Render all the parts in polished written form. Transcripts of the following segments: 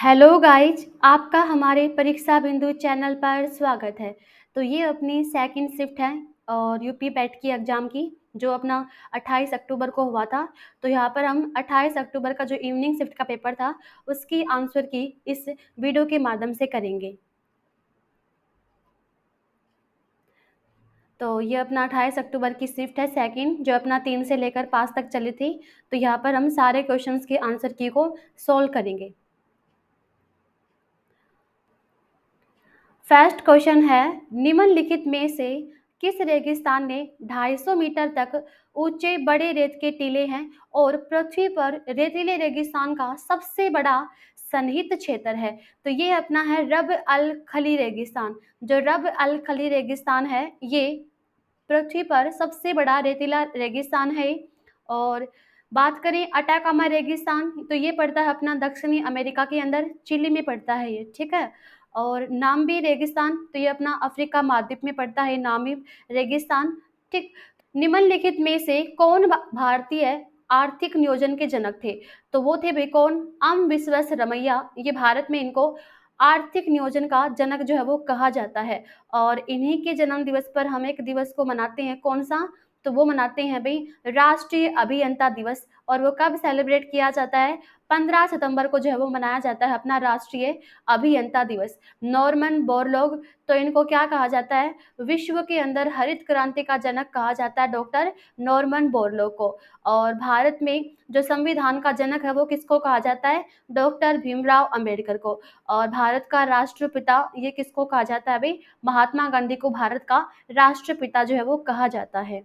Hello guys, आपका हमारे परीक्षा बिंदु चैनल पर स्वागत है। तो ये अपनी सेकंड शिफ्ट है और यूपी पैट की एग्ज़ाम की जो अपना 28 अक्टूबर को हुआ था। तो यहाँ पर हम 28 अक्टूबर का जो इवनिंग शिफ्ट का पेपर था उसकी आंसर की इस वीडियो के माध्यम से करेंगे। तो ये अपना 28 अक्टूबर की शिफ्ट है सेकंड, जो अपना 3 से लेकर 5 तक चली थी। तो यहाँ पर हम सारे क्वेश्चंस के आंसर की को सॉल्व करेंगे। फर्स्ट क्वेश्चन है, निम्नलिखित में से किस रेगिस्तान ने 250 मीटर तक ऊंचे बड़े रेत के टीले हैं और पृथ्वी पर रेतीले रेगिस्तान का सबसे बड़ा सन्निहित क्षेत्र है? तो ये अपना है रब अल खली रेगिस्तान। जो रब अल खली रेगिस्तान है ये पृथ्वी पर सबसे बड़ा रेतीला रेगिस्तान है। और बात करें अटाकामा रेगिस्तान, तो ये पड़ता है अपना दक्षिणी अमेरिका के अंदर, चिली में पड़ता है ये, ठीक है। और नाम्बी रेगिस्तान, तो ये अपना अफ्रीका महाद्वीप में पड़ता है, नामी रेगिस्तान, ठीक। निम्नलिखित में से कौन भारतीय आर्थिक नियोजन के जनक थे? तो वो थे भाई कौन? एम विश्वेश्वरैया। ये भारत में इनको आर्थिक नियोजन का जनक जो है वो कहा जाता है। और इन्हीं के जन्म दिवस पर हम एक दिवस को मनाते हैं, कौन सा? तो वो मनाते हैं भाई राष्ट्रीय अभियंता दिवस। और वो कब सेलिब्रेट किया जाता है? 15 सितंबर को जो है वो मनाया जाता है अपना राष्ट्रीय अभियंता दिवस। नॉर्मन बोरलॉग, तो इनको क्या कहा जाता है? विश्व के अंदर हरित क्रांति का जनक कहा जाता है डॉक्टर नॉर्मन बोरलॉग को। और भारत में जो संविधान का जनक है वो किसको कहा जाता है? डॉक्टर भीमराव अंबेडकर को। और भारत का राष्ट्रपिता ये किसको कहा जाता है भाई? महात्मा गांधी को भारत का राष्ट्रपिता जो है वो कहा जाता है।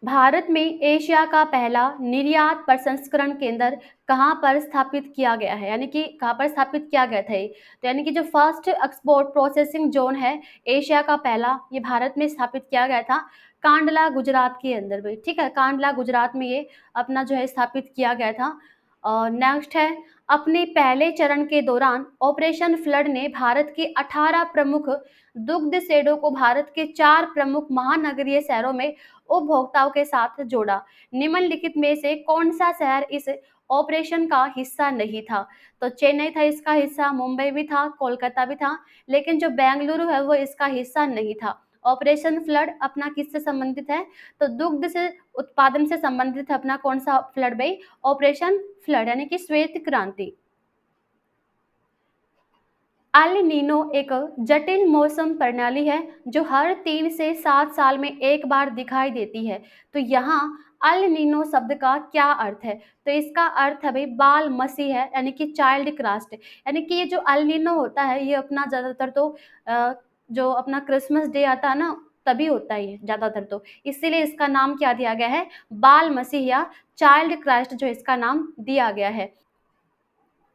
भारत में एशिया का पहला निर्यात प्रसंस्करण केंद्र कहाँ पर स्थापित किया गया है? यानी कि कहाँ पर स्थापित किया गया था ये? तो यानी कि जो फर्स्ट एक्सपोर्ट प्रोसेसिंग जोन है एशिया का पहला, ये भारत में स्थापित किया गया था कांडला गुजरात के अंदर भी, ठीक है। कांडला गुजरात में ये अपना जो है स्थापित किया गया था। और नेक्स्ट है, अपने पहले चरण के दौरान ऑपरेशन फ्लड ने भारत के 18 प्रमुख दुग्ध शेडों को भारत के 4 प्रमुख महानगरीय शहरों में उपभोक्ताओं के साथ जोड़ा। निम्नलिखित में से कौन सा शहर इस ऑपरेशन का हिस्सा नहीं था? तो चेन्नई था इसका हिस्सा, मुंबई भी था, कोलकाता भी था, लेकिन जो बेंगलुरु है वो इसका हिस्सा नहीं था। ऑपरेशन फ्लड अपना किससे संबंधित है? तो दुग्ध से उत्पादन से संबंधित है अपना कौन सा फ्लड भाई? ऑपरेशन फ्लड यानी कि श्वेत क्रांति। एल नीनो एक जटिल मौसम प्रणाली है जो हर 3 से 7 साल में एक बार दिखाई देती है। तो यहाँ एल नीनो शब्द का क्या अर्थ है? तो इसका अर्थ है भाई बाल मसीह है, यानी कि चाइल्ड क्रास्ट। यानी कि ये जो एल नीनो होता है ये अपना ज़्यादातर तो जो अपना क्रिसमस डे आता है ना तभी होता है ये ज़्यादातर, तो इसीलिए इसका नाम क्या दिया गया है? बाल मसीह या चाइल्ड क्राइस्ट जो इसका नाम दिया गया है।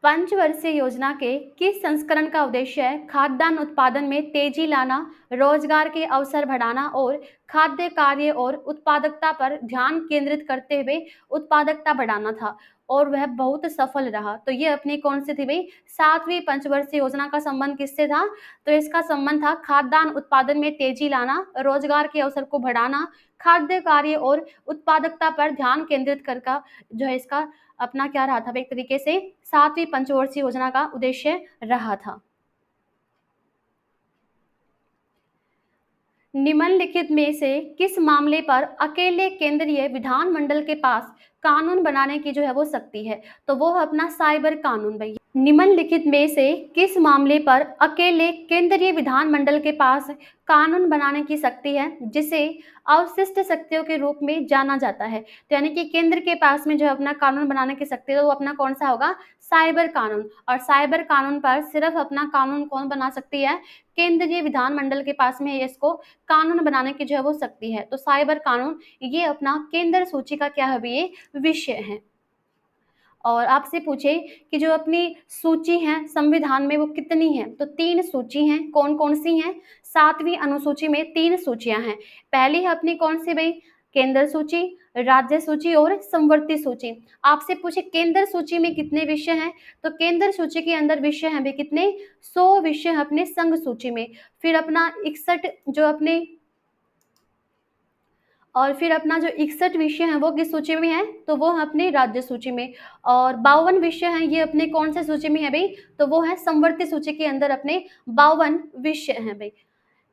पंचवर्षीय योजना के किस संस्करण का उद्देश्य है? खाद्यान्न उत्पादन में तेजी लाना, रोजगार के अवसर बढ़ाना और खाद्य कार्य और उत्पादकता पर ध्यान केंद्रित करते हुए उत्पादकता बढ़ाना था। और वह बहुत सफल रहा। तो ये अपनी कौन सी थी भाई? 7वीं पंचवर्षीय योजना का संबंध किससे था? तो इसका संबंध था खाद्यान्न उत्पादन में तेजी लाना, रोजगार के अवसर को बढ़ाना, खाद्य कार्य और उत्पादकता पर ध्यान केंद्रित कर का जो है इसका अपना क्या रहा था? एक तरीके से 7वीं पंचवर्षीय योजना का उद्देश्य रहा था। निम्नलिखित में से किस मामले पर अकेले केंद्रीय विधानमंडल के पास कानून बनाने की जो है वो शक्ति है? तो वो है अपना साइबर कानून भैया। निम्नलिखित में से किस मामले पर अकेले केंद्रीय विधानमंडल के पास कानून बनाने की शक्ति है, जिसे अवशिष्ट शक्तियों के रूप में जाना जाता है? तो यानी कि केंद्र के पास में जो अपना कानून बनाने की शक्ति है तो वो अपना कौन सा होगा? साइबर कानून। और साइबर कानून पर सिर्फ अपना कानून कौन बना सकती है? केंद्रीय विधानमंडल के पास में इसको कानून बनाने की जो है वो शक्ति है। तो साइबर कानून ये अपना केंद्र सूची का क्या है? ये विषय है। और आपसे पूछे कि जो अपनी सूची है संविधान में वो कितनी है? तो 3 सूची हैं। कौन-कौन सी हैं? 7वीं अनुसूची में 3 सूचियाँ हैं। पहली है अपनी कौन सी भई? केंद्र सूची, राज्य सूची और समवर्ती सूची। आपसे पूछे केंद्र सूची में कितने विषय हैं? तो केंद्र सूची के अंदर विषय हैं भई कितने? 100 विषय हैं अपने संघ सूची में। फिर अपना 61 जो अपने और फिर अपना जो 61 विषय हैं वो किस सूची में हैं? तो वो हैं अपनी राज्य सूची में। और 52 विषय हैं ये अपने कौन-से सूची में है भई? तो वो है समवर्ती सूची के अंदर अपने 52 विषय हैं भई।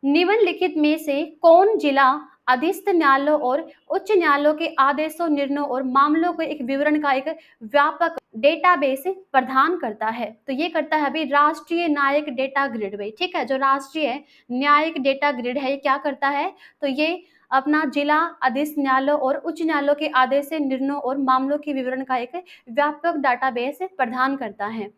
निम्नलिखित में से कौन जिला अधीनस्थ न्यायालयों और उच्च न्यायालयों के आदेशों, निर्णयों और मामलों के एक विवरण का एक व्यापक डेटाबेस प्रदान करता है? तो ये करता है अभी राष्ट्रीय न्यायिक डेटा ग्रिड भाई, ठीक है? जो राष्ट्रीय न्यायिक डेटा ग्रिड है, ये क्या करता है? तो ये अपना जिला अधीनस्थ न्यायालयों और उच्च न्यायालयों के आदेश, निर्णयों और मामलों के विवरण का एक व्यापक डाटाबेस प्रदान करता है।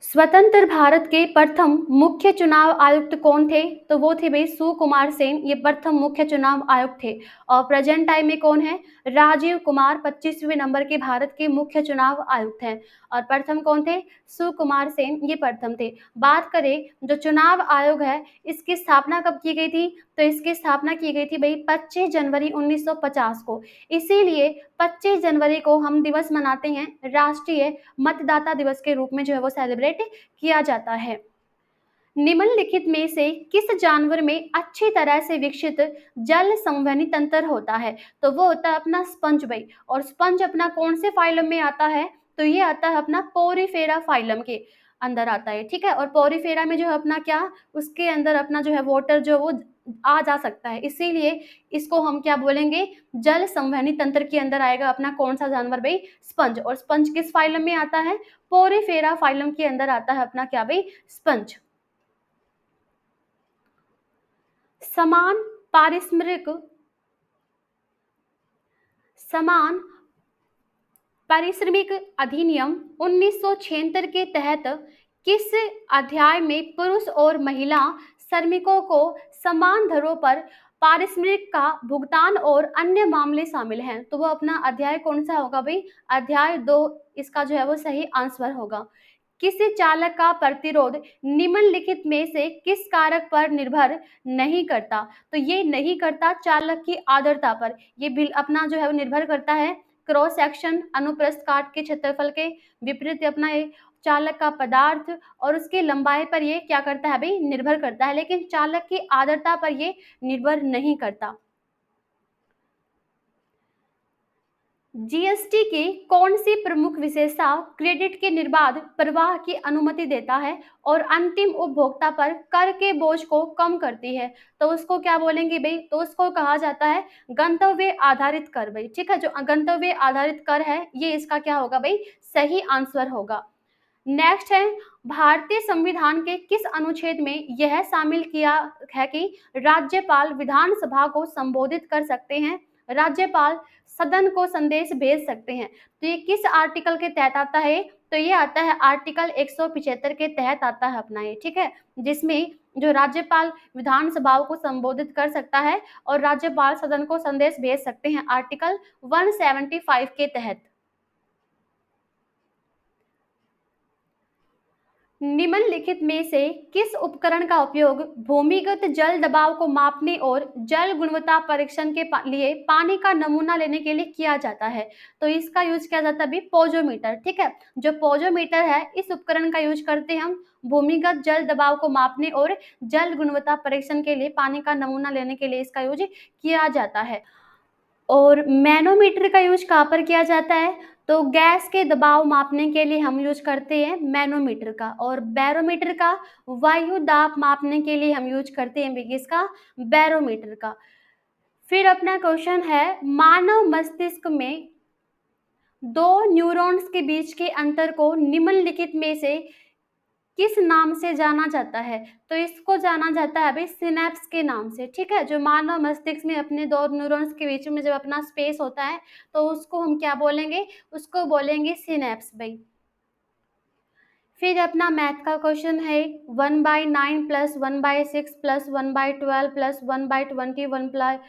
स्वतंत्र भारत के प्रथम मुख्य चुनाव आयुक्त कौन थे? तो वो थे भई सुकुमार सेन, ये प्रथम मुख्य चुनाव आयुक्त थे। और प्रेजेंट टाइम में कौन है? राजीव कुमार 25वें नंबर के भारत के मुख्य चुनाव आयुक्त हैं। और प्रथम कौन थे? सुकुमार सेन, ये प्रथम थे। बात करें जो चुनाव आयोग है, इसकी स्थापना कब की गई थी? तो इसकी स्थापना की गई थी भई 25 जनवरी 1950 को। इसीलिए 25 जनवरी को हम दिवस मनाते हैं, राष्ट्रीय मतदाता दिवस के रूप में जो है वो सेलिब्रेट किया जाता है। निम्नलिखित में से किस जानवर में अच्छी तरह से विकसित जल संवहनी तंत्र होता है? तो वो होता है अपना स्पंज भाई। और स्पंज अपना कौन से फाइलम में आता है? तो ये आता है अपना पोरीफेरा फाइलम के अंदर आता है, ठीक है? और पोरीफेरा में जो है अपना क्या, उसके अंदर अपना जो है वाटर जो वो आ जा सकता है, इसीलिए इसको हम क्या बोलेंगे? जल संवहनी तंत्र के अंदर आएगा अपना कौन सा जानवर भाई? स्पंज। और स्पंज किस फाइलम में आता है? पोरीफेरा फाइलम के अंदर आता है अपना क्या भाई? स्पंज। समान पारिश्रमिक समान पारिश्रमिक अधिनियम 1976 के तहत किस अध्याय में पुरुष और महिला श्रमिकों को समान दरों पर पारिश्रमिक का भुगतान और अन्य मामले शामिल हैं? तो वो अपना अध्याय कौन सा होगा भाई? अध्याय 2 इसका जो है वो सही आंसर होगा। किसी चालक का प्रतिरोध निम्नलिखित में से किस कारक पर निर्भर नहीं करता? तो ये नहीं करता चालक की आर्द्रता पर, ये बिल अपना जो है वो निर्भर करता है क्रॉस सेक्शन, अनुप्रस्थ काट के क्षेत्रफल के विपरीत अपना ये चालक का पदार्थ और उसकी लंबाई पर ये क्या करता है भाई? निर्भर करता है, लेकिन चालक की आर्द्रता पर ये निर्भर नहीं करता। जीएसटी की कौन सी प्रमुख विशेषता क्रेडिट के निर्बाध प्रवाह की अनुमति देता है और अंतिम उपभोक्ता पर कर के बोझ को कम करती है? तो उसको क्या बोलेंगे भाई? तो उसको कहा जाता है गंतव्य आधारित कर भाई, ठीक है? जो गंतव्य आधारित कर है, ये इसका क्या होगा भाई? सही आंसर होगा। नेक्स्ट है, भारतीय संविधान के किस अनुच्छेद में यह शामिल किया है कि राज्यपाल विधानसभा को संबोधित कर सकते हैं, राज्यपाल सदन को संदेश भेज सकते हैं? तो ये किस आर्टिकल के तहत आता है? तो ये आता है आर्टिकल 175 के तहत आता है अपना ये, ठीक है? जिसमें जो राज्यपाल विधानसभाओं को संबोधित कर सकता है और राज्यपाल सदन को संदेश भेज सकते हैं, आर्टिकल 175 के तहत। निम्नलिखित में से किस उपकरण का उपयोग भूमिगत जल दबाव को मापने और जल गुणवत्ता परीक्षण के लिए पानी का नमूना लेने के लिए किया जाता है? तो इसका यूज किया जाता है अभी पोजोमीटर, ठीक है? जो पोजोमीटर है, इस उपकरण का यूज करते हैं हम भूमिगत जल दबाव को मापने और जल गुणवत्ता परीक्षण के लिए पानी का नमूना लेने के लिए इसका यूज किया जाता है। और मैनोमीटर का यूज कहाँ पर किया जाता है? तो गैस के दबाव मापने के लिए हम यूज करते हैं मैनोमीटर का। और बैरोमीटर का वायु दाब मापने के लिए हम यूज करते हैं किसका? बैरोमीटर का। फिर अपना क्वेश्चन है, मानव मस्तिष्क में दो न्यूरॉन्स के बीच के अंतर को निम्नलिखित में से किस नाम से जाना जाता है? तो इसको जाना जाता है भाई सिनेप्स के नाम से, ठीक है? जो मानव मस्तिष्क में अपने दो न्यूरॉन्स के बीच में जब अपना स्पेस होता है, तो उसको हम क्या बोलेंगे? उसको बोलेंगे सिनेप्स भाई। फिर अपना मैथ का क्वेश्चन है, 1/9 plus 1/6 plus 1/12 plus 1/21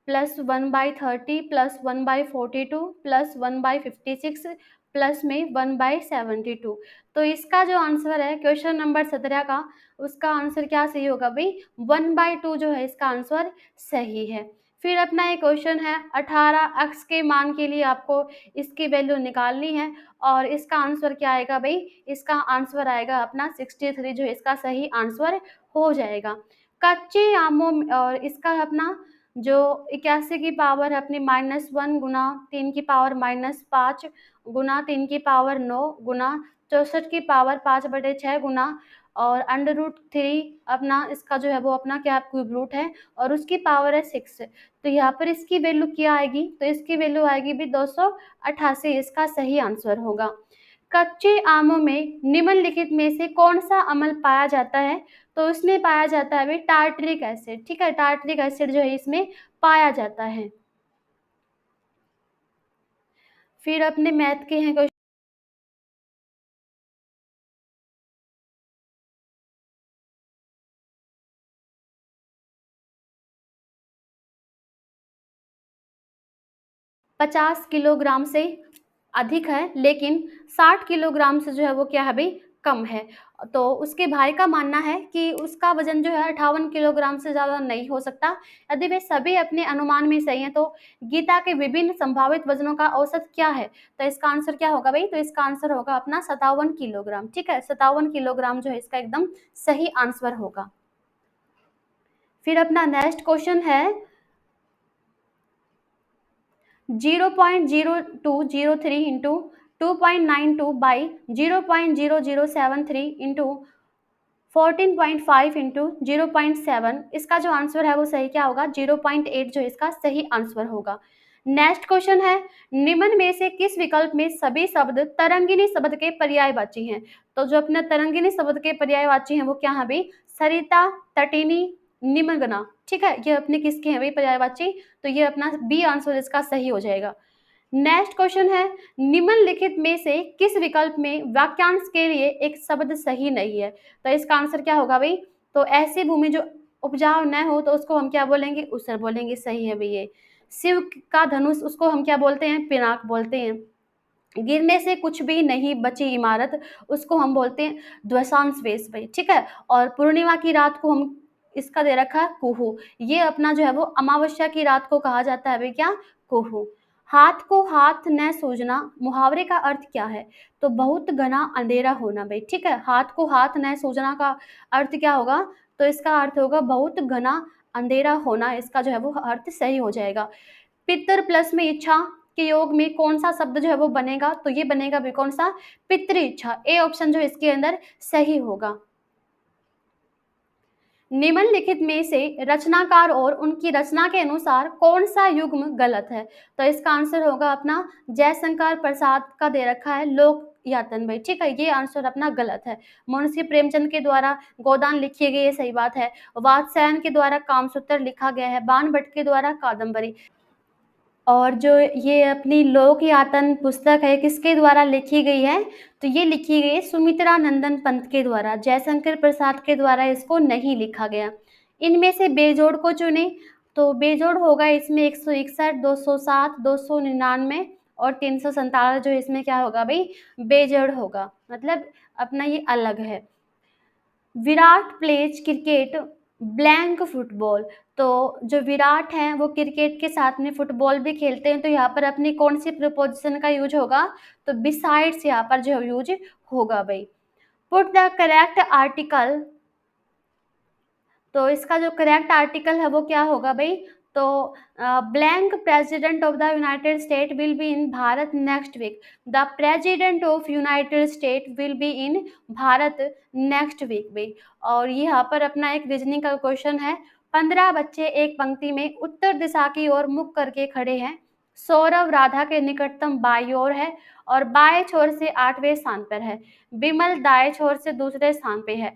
plus 1/30 plus 1/42 plus 1/56 plus में 1/72। तो इसका जो आंसर है क्वेश्चन नंबर 17 का, उसका आंसर क्या सही होगा भाई? 1/2 जो है इसका आंसर सही है। फिर अपना एक क्वेश्चन है, 18 x के मान के लिए आपको इसकी वैल्यू निकालनी है और इसका आंसर क्या आएगा भाई? इसका आंसर आएगा अपना 63 जो इसका सही आंसर हो जाएगा। कच्चे आमों और इसका अपना जो 81 की पावर है अपनी -1 गुना 3 की पावर -5 गुना 3 की पावर 9 गुना 64 की पावर 5/6 गुना और √3 अपना इसका जो है वो अपना क्या क्यूब रूट है और उसकी पावर है 6। तो यहाँ पर इसकी वैल्यू क्या आएगी? तो इसकी वैल्यू आएगी भी 288, इसका सही आंसर होगा। कच्चे आमों में निम्नलिखित में से कौन-सा अम्ल पाया जाता है? तो इसमें पाया जाता है भई टार्टरिक एसिड, ठीक है? टार्टरिक एसिड जो है इसमें पाया जाता है। फिर अपने मैथ के हैं क्वेश्चन। 50 किलोग्राम से अधिक है, लेकिन 60 किलोग्राम से जो है वो क्या है भई कम है। तो उसके भाई का मानना है कि उसका वज़न जो है 58 किलोग्राम से ज़्यादा नहीं हो सकता। यदि वे सभी अपने अनुमान में सही हैं, तो गीता के विभिन्न संभावित वज़नों का औसत क्या है? तो इसका आंसर क्या होगा भई? तो इसका आंसर होगा अपना 57 किलोग्राम, ठीक है? 57 किलोग्राम जो है इसका एकदम सही आंसर होगा। फिर अपना नेक्स्ट क्वेश्चन है 0.0203 into 2.92 by 0.0073 into 14.5 into 0.7, इसका जो आंसर है वो सही क्या होगा? 0.8 जो इसका सही आंसर होगा। नेक्स्ट क्वेश्चन है निम्न में से किस विकल्प में सभी शब्द तरंगिणी शब्द के पर्यायवाची हैं? तो जो अपना तरंगिणी शब्द के पर्यायवाची हैं वो क्या है भाई? सरिता, तटिनी, निमग्ना, ठीक है? ये अपने किसके हैं भाई पर्यायवाची? तो ये अपना बी आंसर इसका सही हो जाएगा। नेक्स्ट क्वेश्चन है निम्नलिखित में से किस विकल्प में वाक्यांश के लिए एक शब्द सही नहीं है? तो इसका आंसर क्या होगा भाई? तो ऐसी भूमि जो उपजाऊ न हो तो उसको हम क्या बोलेंगे? ऊसर बोलेंगे, सही है भई ये। शिव का धनुष उसको हम क्या बोलते हैं? पिनाक बोलते हैं। गिरने से कुछ भी नहीं बची इमारत, उसको हम बोलते हैं ध्वंसावशेष भई, ठीक है? और पूर्णिमा की रात को हम इसका दे रखा है कुहू। ये अपना जो है वो अमावस्या की रात को कहा जाता है भई क्या? कुहू। हाथ को हाथ न सूझना मुहावरे का अर्थ क्या है? तो बहुत घना अंधेरा होना भई, ठीक है? हाथ को हाथ न सूझना का अर्थ क्या होगा? तो इसका अर्थ होगा बहुत घना अंधेरा होना, इसका जो है वो अर्थ सही हो जाएगा। पितर प्लस में इच्छा के योग में कौन-सा शब्द जो है वो बनेगा? तो ये बनेगा भी कौन-सा? पितृइच्छा। ए ऑप्शन जो है इसके अंदर सही होगा। निम्नलिखित में से रचनाकार और उनकी रचना के अनुसार कौन-सा युग्म गलत है? तो इसका आंसर होगा अपना जयशंकर प्रसाद का दे रखा है लोक यातन भई, ठीक है? ये आंसर अपना गलत है। मुंशी प्रेमचंद के द्वारा गोदान लिखी गई, ये सही बात है। वात्स्यायन के द्वारा कामसूत्र लिखा गया है। बाणभट्ट के द्वारा कादम्बरी। और जो ये अपनी लोक यातन पुस्तक है किसके द्वारा लिखी गई है? तो ये लिखी गई है सुमित्रा नंदन पंत के द्वारा, जयशंकर प्रसाद के द्वारा इसको नहीं लिखा गया। इनमें से बेजोड़ को चुनें, तो बेजोड़ होगा इसमें 161, 207, 299 और 347 जो इसमें क्या होगा भई? बेजोड़ होगा, मतलब अपना ये अलग है। Virat pledge cricket blank football, तो जो विराट हैं वो क्रिकेट के साथ में फुटबॉल भी खेलते हैं, तो यहाँ पर अपनी कौन सी प्रीपोजिशन का यूज होगा? तो बिसाइड्स यहाँ पर जो यूज होगा भाई। पुट द करेक्ट आर्टिकल, तो इसका जो करेक्ट आर्टिकल है वो क्या होगा भई? तो blank president of the United State will be in Bharat next week. The president of United State will be in Bharat next week भई। और यहाँ पर अपना एक रीजनिंग का क्वेश्चन है। 15 बच्चे एक पंक्ति में उत्तर दिशा की ओर मुख करके खड़े हैं। सौरभ राधा के निकटतम बाईं ओर है और बाएं छोर से 8वें स्थान पर है। विमल दाएं छोर से दूसरे स्थान पे है।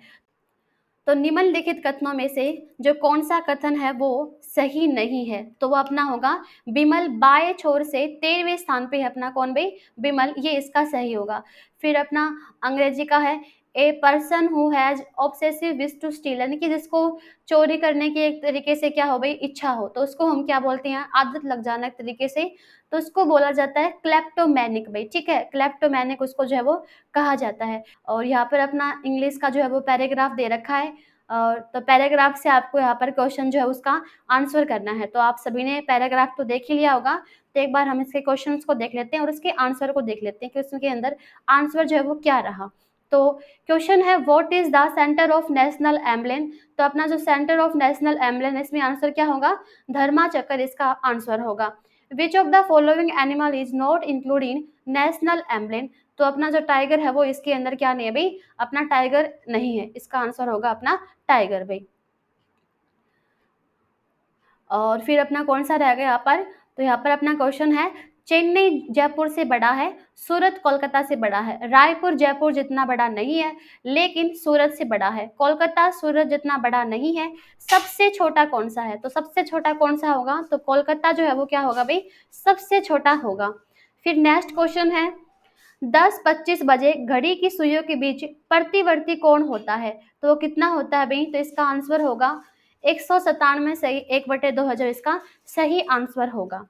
तो निम्नलिखित कथनों में से जो कौन-सा कथन है वो सही नहीं है? तो वो अपना होगा विमल बाएँ छोर से 13वें स्थान पे है अपना कौन भई? विमल, ये इसका सही होगा। फिर अपना अंग्रेजी का है a person who has obsessive wish to steal, यानी कि जिसको चोरी करने की एक तरीके से क्या हो भई इच्छा हो, तो उसको हम क्या बोलते हैं? आदत लग जाना एक तरीके से, तो उसको बोला जाता है क्लेप्टोमैनिक भई, ठीक है? क्लेप्टोमैनिक उसको जो है वो कहा जाता है। और यहाँ पर अपना इंग्लिश का जो है वो पैराग्राफ दे रखा है। तो पैराग्राफ से आपको यहाँ पर क्वेश्चन जो है उसका आंसर करना है। तो आप सभी ने पैराग्राफ तो देख ही लिया होगा, तो एक बार हम इसके क्वेश्चंस को देख लेते हैं और उसके आंसर को देख लेते हैं कि उसके अंदर आंसर जो है वो क्या रहा। तो क्वेश्चन है what is the centre of national emblem. तो अपना जो सेंटर ऑफ नेशनल एम्बलम है इसमें आंसर क्या होगा, धर्मा चक्कर इसका आंसर होगा। Which of the following animal is not including national emblem. तो अपना जो टाइगर है वो इसके अंदर क्या नहीं है भाई, अपना टाइगर नहीं है, इसका आंसर होगा अपना टाइगर भाई। और फिर अपना कौन सा रह गया यहाँ पर, तो यहाँ पर अपना क्वेश्चन है चेन्नई जयपुर से बड़ा है, सूरत कोलकाता से बड़ा है, रायपुर जयपुर जितना बड़ा नहीं है लेकिन सूरत से बड़ा है, कोलकाता सूरत जितना बड़ा नहीं है, सबसे छोटा कौन सा है। तो सबसे छोटा कौन सा होगा, तो कोलकाता जो है वो क्या होगा भाई, सबसे छोटा होगा। फिर नेक्स्ट क्वेश्चन है 10:25 बजे घड़ी की सुइयों के बीच प्रतिवर्ती कोण होता है, तो वो कितना होता है भाई, तो इसका आंसर होगा 197 सही 1/2000 इसका सही आंसर होगा।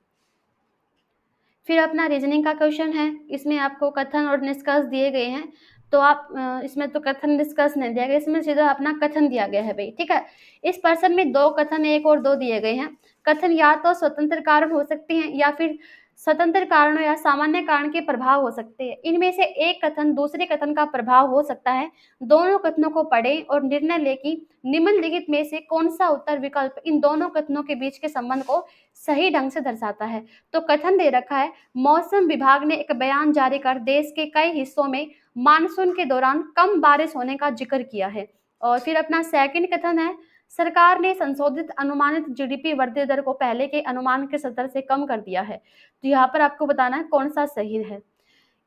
फिर अपना रीजनिंग का क्वेश्चन है, इसमें आपको कथन और निष्कर्ष दिए गए हैं। तो आप इसमें तो कथन निष्कर्ष नहीं दिया गया, इसमें सीधा अपना कथन दिया गया है भाई, ठीक है। इस प्रश्न में 2 कथन 1 और 2 दिए गए हैं। कथन या तो स्वतंत्र कारण हो सकते हैं या फिर स्वतंत्र कारणों या सामान्य कारण के प्रभाव हो सकते हैं। इनमें से एक कथन दूसरे कथन का प्रभाव हो सकता है। दोनों कथनों को पढ़ें और निर्णय लें कि निम्नलिखित में से कौन सा उत्तर विकल्प इन दोनों कथनों के बीच के संबंध को सही ढंग से दर्शाता है। तो कथन दे रखा है, मौसम विभाग ने एक बयान जारी कर देश के कई हिस्सों में मानसून के दौरान कम बारिश होने का जिक्र किया है। और फिर अपना सेकंड कथन है, सरकार ने संशोधित अनुमानित जीडीपी वृद्धि दर को पहले के अनुमान के स्तर से कम कर दिया है। तो यहाँ पर आपको बताना है कौन सा सही है।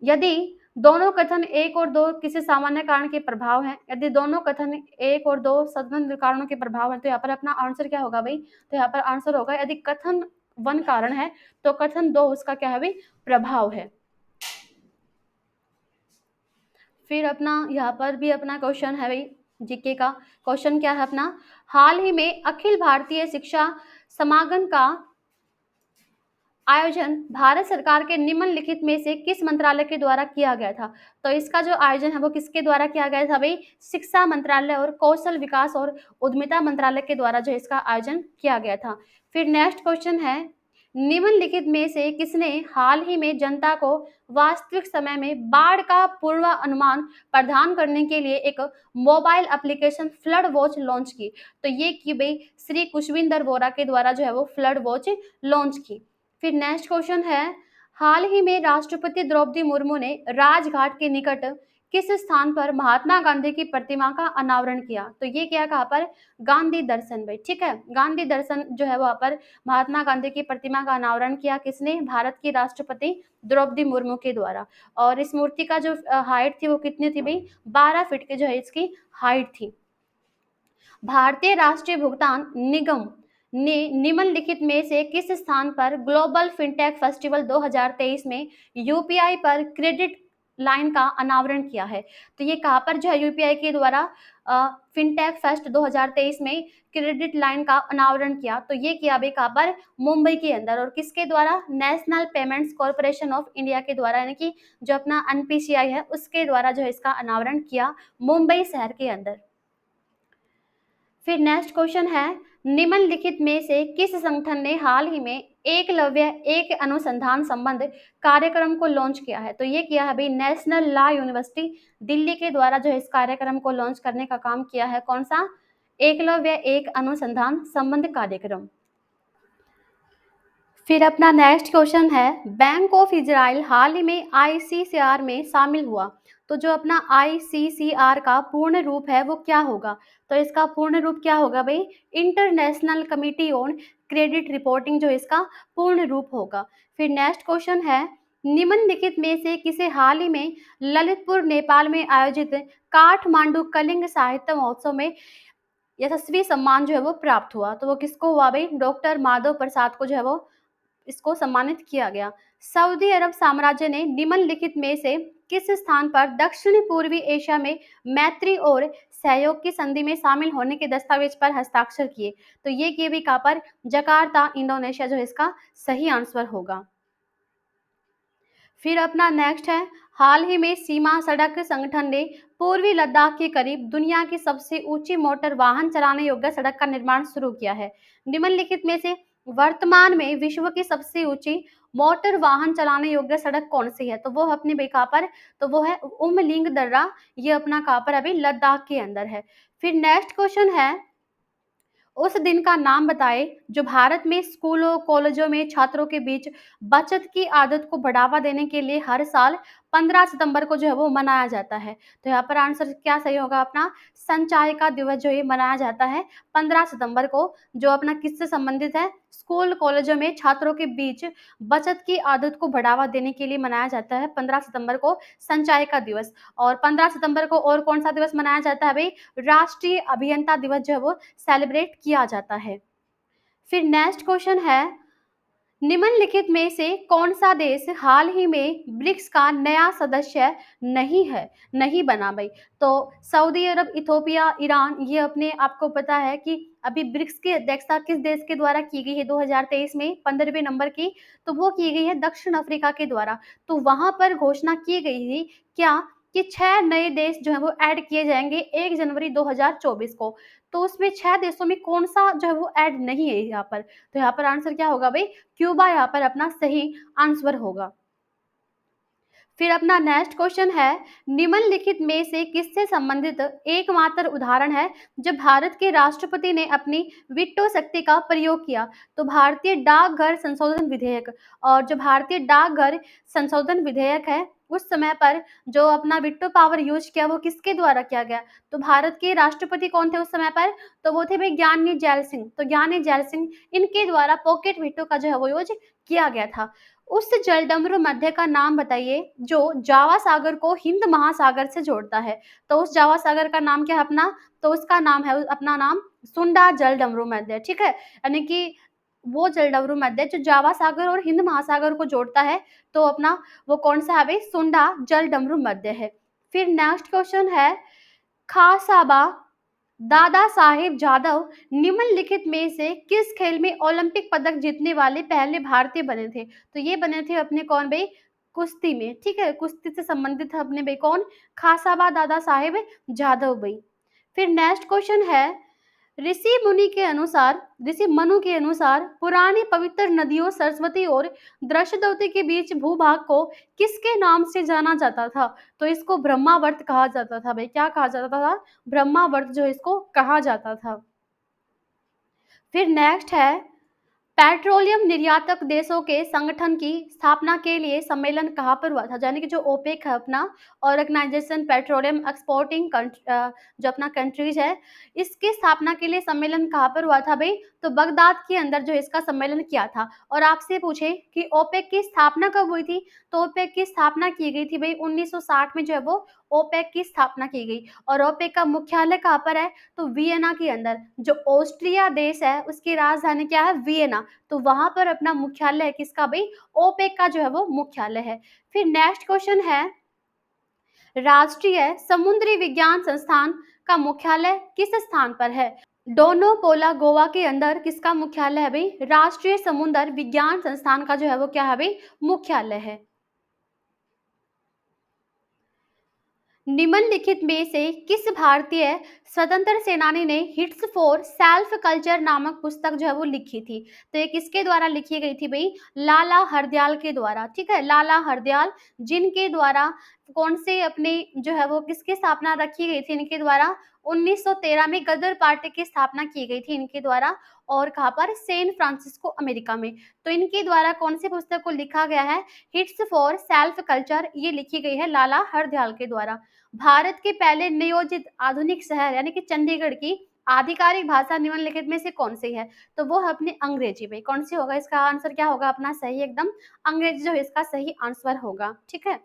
यदि दोनों कथन 1 और 2 किसी सामान्य कारण के प्रभाव हैं, यदि दोनों कथन 1 और 2 स्वतंत्र कारणों के प्रभाव हैं, तो यहाँ पर अपना आंसर क्या होगा भाई, तो यहाँ पर आंसर होगा यदि कथन 1 कारण है तो कथन 2 उसका क्या है भाई, प्रभाव है। फिर अपना यहाँ पर भी अपना क्वेश्चन है भाई, जीके का क्वेश्चन क्या है अपना, हाल ही में अखिल भारतीय शिक्षा समागम का आयोजन भारत सरकार के निम्नलिखित में से किस मंत्रालय के द्वारा किया गया था। तो इसका जो आयोजन है वो किसके द्वारा किया गया था भाई, शिक्षा मंत्रालय और कौशल विकास और उद्यमिता मंत्रालय के द्वारा जो इसका आयोजन किया गया था। फिर नेक्स्ट क्वेश्चन है, निम्नलिखित में से किसने हाल ही में जनता को वास्तविक समय में बाढ़ का पूर्वानुमान प्रदान करने के लिए एक mobile application flood watch launch की। तो ये की भाई श्री कुशविंदर बोरा के द्वारा जो है वो फ्लड वॉच लॉन्च की। फिर नेक्स्ट क्वेश्चन है, हाल ही में राष्ट्रपति द्रौपदी मुर्मू ने राजघाट के निकट किस स्थान पर महात्मा गांधी की प्रतिमा का अनावरण किया। तो ये क्या कहा पर, गांधी दर्शन भाई, ठीक है। गांधी दर्शन जो है वहां पर महात्मा गांधी की प्रतिमा का अनावरण किया किसने, भारत की राष्ट्रपति द्रौपदी मुर्मू के द्वारा। और इस मूर्ति का जो हाइट थी वो कितनी थी भाई, 12 फीट की जो है इसकी हाइट थी। भारतीय राष्ट्रीय भुगतान निगम ने निम्नलिखित में से किस स्थान पर ग्लोबल फिनटेक फेस्टिवल 2023 में यूपीआई पर क्रेडिट लाइन का अनावरण किया है। तो ये कहाँ पर जो है यूपीआई के द्वारा फिनटेक फेस्ट 2023 में क्रेडिट लाइन का अनावरण किया। तो ये किया भी कहाँ पर, मुंबई के अंदर। और किसके द्वारा, national payments corporation of India के द्वारा, यानी कि जो अपना एनपीसीआई है उसके द्वारा जो है इसका अनावरण किया मुंबई शहर के अंदर। फिर नेक्स्ट क्वेश्चन है, निम्नलिखित में से किस संगठन ने हाल ही में एकलव्य एक अनुसंधान संबंध कार्यक्रम को लॉन्च किया है। तो ये किया है भाई नेशनल लॉ यूनिवर्सिटी दिल्ली के द्वारा जो है इस कार्यक्रम को लॉन्च करने का काम किया है। कौन सा, एकलव्य एक अनुसंधान संबंध कार्यक्रम। फिर अपना नेक्स्ट क्वेश्चन है, बैंक ऑफ इजराइल हाल ही में आईसीसीआर में शामिल हुआ। तो जो अपना आईसीसीआर का पूर्ण रूप है वो क्या होगा। तो इसका पूर्ण रूप क्या होगा भाई, international committee on credit reporting जो इसका पूर्ण रूप होगा। फिर नेक्स्ट क्वेश्चन है, निम्नलिखित में से किसे हाल ही में ललितपुर नेपाल में आयोजित काठमांडू कलिंग साहित्य महोत्सव में यशस्वी सम्मान जो है वो प्राप्त हुआ। तो वो किसको हुआ भाई, डॉक्टर माधव प्रसाद को जो है वो इसको सम्मानित किया गया। सऊदी अरब साम्राज्य ने निम्नलिखित में से किस स्थान पर दक्षिण पूर्वी एशिया में मैत्री और सहयोग की संधि में शामिल होने के दस्तावेज पर हस्ताक्षर किए। तो ये किए भी कहाँ पर, जकार्ता इंडोनेशिया जो है इसका सही आंसर होगा। फिर अपना नेक्स्ट है, हाल ही में सीमा सड़क संगठन ने पूर्वी लद्दाख के करीब दुनिया की सबसे ऊंची मोटर वाहन चलाने योग्य सड़क का निर्माण शुरू किया है। निम्नलिखित में से वर्तमान में विश्व की सबसे ऊंची मोटर वाहन चलाने योग्य सड़क कौन सी है? तो वो अपनी भाई कहाँ पर, तो वो है उमलिंग दर्रा, ये अपना कहाँ पर अभी लद्दाख के अंदर है। फिर नेक्स्ट क्वेश्चन है, उस दिन का नाम बताएं जो भारत में स्कूलों कॉलेजों में छात्रों के बीच बचत की आदत को बढ़ावा देने के लिए हर साल 15 सितंबर को जो है वो मनाया जाता है। तो यहाँ पर आंसर क्या सही होगा अपना, संचय का दिवस जो ये मनाया जाता है 15 सितंबर को, जो अपना किससे संबंधित है, स्कूल कॉलेजों में छात्रों के बीच बचत की आदत को बढ़ावा देने के लिए मनाया जाता है 15 सितंबर को संचय का दिवस। और 15 सितंबर को और कौन सा दिवस मनाया जाता है भाई, राष्ट्रीय अभियंता दिवस जो है वो सेलिब्रेट किया जाता है। फिर नेक्स्ट क्वेश्चन है, निम्नलिखित में से कौन सा देश हाल ही में ब्रिक्स का नया सदस्य नहीं बना भाई? तो सऊदी अरब, इथोपिया, ईरान, ये अपने आपको पता है कि अभी ब्रिक्स की अध्यक्षता किस देश के द्वारा की गई है 2023 में 15वें नंबर की, तो वो की गई है दक्षिण अफ्रीका के द्वारा। तो वहां पर घोषणा की गई थी क्या, कि 6 नए देश जो है वो ऐड किए जाएंगे 1 जनवरी 2024 को। तो उसमें 6 देशों में कौन सा जो है वो ऐड नहीं है यहाँ पर? तो यहाँ पर आंसर क्या होगा भाई, क्यूबा यहाँ पर अपना सही आंसर होगा। फिर अपना नेक्स्ट क्वेश्चन है, निम्नलिखित में से किससे संबंधित एकमात्र उदाहरण है जब भारत के राष्ट्रपति ने अपनी वीटो शक्ति का प्रयोग किया? तो भारतीय डाकघर संशोधन विधेयक। और जो भारतीय डाकघर संशोधन विधेयक है, उस समय पर जो अपना वीटो पावर यूज किया वो किसके द्वारा किया गया? तो भारत के राष्ट्रपति कौन थे उस समय पर? तो वो थे भाई ज्ञानी जैल सिंह। तो ज्ञानी जैल सिंह, इनके द्वारा पॉकेट वीटो का जो है वो यूज किया गया था। उस जलडमरू मध्य का नाम बताइए जो जावा सागर को हिंद महासागर से जोड़ता है। तो उस जावा सागर का नाम क्या है अपना? तो उसका नाम है अपना नाम सुंडा जलडमरू मध्य, ठीक है। यानी कि वो जलडमरू मध्य जो जावा सागर और हिंद महासागर को जोड़ता है, तो अपना वो कौन सा है भाई, सुंडा जलडमरू मध्य है। फिर नेक्स्ट क्वेश्चन है, खासाबा दादा साहेब जादव निम्नलिखित में से किस खेल में ओलंपिक पदक जीतने वाले पहले भारतीय बने थे? तो ये बने थे अपने कौन भाई, कुश्ती में, ठीक है। कुश्ती से संबंधित है अपने भाई कौन, खासाबा दादा साहेब जादव भाई। फिर नेक्स्ट क्वेश्चन है, ऋषि मनु के अनुसार पुरानी पवित्र नदियों सरस्वती और दृश्यवती के बीच भूभाग को किसके नाम से जाना जाता था? तो इसको ब्रह्मावर्त कहा जाता था भाई। क्या कहा जाता था? ब्रह्मावर्त जो इसको कहा जाता था। फिर नेक्स्ट है, पेट्रोलियम निर्यातक देशों के संगठन की स्थापना के लिए सम्मेलन कहाँ पर हुआ था? यानी कि जो ओपेक है अपना, ऑर्गेनाइजेशन पेट्रोलियम एक्सपोर्टिंग जो अपना कंट्रीज है, इसकी स्थापना के लिए सम्मेलन कहाँ पर हुआ था भाई? तो बगदाद के अंदर जो इसका सम्मेलन किया था। और आपसे पूछे कि ओपेक की स्थापना कब हुई थी? तो ओपेक की स्थापना की गई थी भाई 1960 में जो है वो ओपेक की स्थापना की गई। और ओपेक का मुख्यालय कहाँ पर है? तो वियना के अंदर। जो ऑस्ट्रिया देश है उसकी राजधानी क्या है? वियना। तो वहां पर अपना मुख्यालय है किसका भाई? ओपेक का जो है वो मुख्यालय है। फिर नेक्स्ट क्वेश्चन है, राष्ट्रीय समुद्री विज्ञान संस्थान का मुख्यालय किस स्थान पर है? डोनोपोला गोवा के अंदर किसका मुख्यालय है भाई? राष्ट्रीय समुद्र विज्ञान संस्थान का जो है वो क्या है भाई? मुख्यालय है। निम्नलिखित में से किस भारतीय स्वतंत्र सेनानी ने हिट्स फॉर सेल्फ कल्चर नामक पुस्तक जो है वो लिखी थी? तो ये किसके द्वारा लिखी गई थी भाई? लाला हरदयाल के द्वारा, ठीक है। लाला हरदयाल, जिनके द्वारा कौन से अपने जो है वो किसकी स्थापना रखी गई थी इनके द्वारा? 1913 में गदर पार्टी की स्थापना की गई थी इनके द्वारा। और कहाँ पर? सैन फ्रांसिस्को अमेरिका में। तो इनके द्वारा कौन सी पुस्तक को लिखा गया है? हिट्स फॉर सेल्फ कल्चर, ये लिखी गई है लाला हरदयाल के द्वारा। भारत के पहले नियोजित आधुनिक शहर यानी कि चंडीगढ़ की आधिकारिक भाषा निम्नलिखित में से कौन सी है? तो वो है अपनी अंग्रेजी में। कौन सी होगा? इसका आंसर क्या होगा अपना सही एकदम, अंग्रेजी जो है इसका सही आंसर होगा, ठीक है।